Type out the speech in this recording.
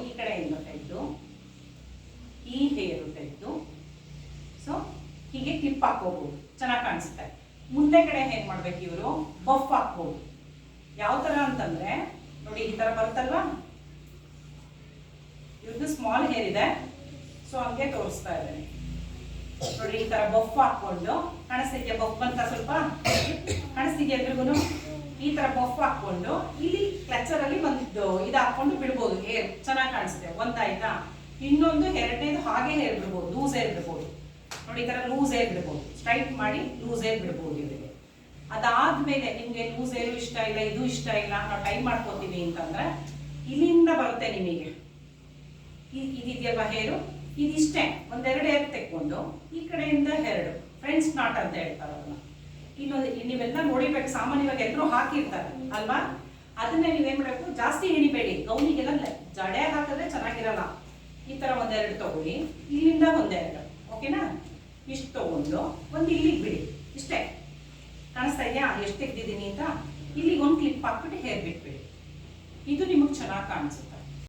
ಈ ಕಡೆಯಿಂದ ತೆಗೆದು ಈ ಹೇರು ತೆಗೆದು ಸೊ ಹೀಗೆ ಕ್ಲಿಪ್ ಹಾಕೋಬಹುದು, ಚೆನ್ನಾಗಿ ಕಾಣಿಸುತ್ತೆ. ಮುಂದೆ ಕಡೆ ಹೇಗೆ ಮಾಡ್ಬೇಕು, ಇವರು ಬಫ್ ಹಾಕ್ಬೋದು. ಯಾವ ತರ ಅಂತಂದ್ರೆ ನೋಡಿ, ಈ ತರ ಬರುತ್ತಲ್ವಾ, ಇವ್ರದ್ದು ಸ್ಮಾಲ್ ಹೇರ್ ಇದೆ, ಸೊ ಹಂಗೆ ತೋರಿಸ್ತಾ ಇದ್ದೇನೆ ನೋಡಿ. ಈ ತರ ಬಫ್ ಹಾಕೊಂಡು ಕಾಣಿಸ್ತಿದ್ಯಾ, ಬಫ್ ಬಂತ ಸ್ವಲ್ಪ ಕಾಣಿಸ್ತಿದ್ಯಾ ಎಲ್ರಿಗೂ. ಈ ತರ ಬಫ್ ಹಾಕೊಂಡು ಇಲ್ಲಿ ಕ್ಲಚರ್ ಅಲ್ಲಿ ಒಂದು ಇದು ಹಾಕೊಂಡು ಬಿಡ್ಬೋದು, ಹೇರ್ ಚೆನ್ನಾಗಿ ಕಾಣಿಸುತ್ತೆ. ಒಂದಾಯ್ತಾ, ಇನ್ನೊಂದು ಎರಡನೇದು ಹಾಗೆ ಹೇರ್ ಬಿಡ್ಬೋದು, ಲೂಸ್ ಹೇರ್ ಬಿಡ್ಬೋದು ನೋಡಿ. ಈ ತರ ಲೂಸ್ ಹೇರ್ ಬಿಡ್ಬೋದು, ಸ್ಟ್ರೈಟ್ ಮಾಡಿ ಲೂಸ್ ಹೇರ್ ಬಿಡ್ಬೋದು ಇವರಿಗೆ. ಅದಾದ್ಮೇಲೆ ನಿಮ್ಗೆ ಲೂಸ್ ಹೇರು ಇಷ್ಟ ಇಲ್ಲ, ಇದು ಇಷ್ಟ ಇಲ್ಲ, ನಾವು ಟೈಮ್ ಮಾಡ್ಕೋತೀವಿ ಅಂತಂದ್ರೆ ಇಲ್ಲಿಂದ ಬರುತ್ತೆ ನಿಮಗೆ ಇದಿದೆಯಲ್ವಾ ಹೇರು, ಇದಿಷ್ಟೇ ಒಂದೆರಡು ಹೇರ್ ತೆಕ್ಕೊಂಡು ಈ ಕಡೆಯಿಂದ ಎರಡು ಫ್ರೆಂಡ್ಸ್ ನಾಟ್ ಅಂತ ಹೇಳ್ತಾರಲ್ಲ, ಇನ್ನೊಂದು ನೀವೆಲ್ಲ ನೋಡಿಬೇಕು, ಸಾಮಾನ್ಯವಾಗಿ ಎಲ್ಲರೂ ಹಾಕಿರ್ತಾರೆ ಅಲ್ವಾ. ಅದನ್ನ ನೀವೇನ್ ಮಾಡಬೇಕು, ಜಾಸ್ತಿ ಎಣಿಬೇಡಿ, ಗೌನಿಗೆಲ್ಲ ಜಡೆ ಹಾಕಿದ್ರೆ ಚೆನ್ನಾಗಿರಲ್ಲ. ಈ ತರ ಒಂದೆರಡು ತಗೊಳ್ಳಿ, ಇಲ್ಲಿಂದ ಒಂದೆರಡು, ಓಕೆನಾ. ಇಷ್ಟು ತಗೊಂಡು ಒಂದು ಇಲ್ಲಿಗೆ ಬಿಡಿ, ಇಷ್ಟೇ. ಕಾಣಿಸ್ತಾ ಇದೆಯಾ ಎಷ್ಟು ತೆಗ್ದಿದ್ದೀನಿ ಅಂತ. ಇಲ್ಲಿಗೆ ಒಂದು ಕ್ಲಿಪ್ ಹಾಕ್ಬಿಟ್ಟು ಹೇರ್ ಬಿಟ್ಬಿಡಿ, ಇದು ನಿಮಗೆ ಚೆನ್ನಾಗಿ ಕಾಣಿಸುತ್ತೆ.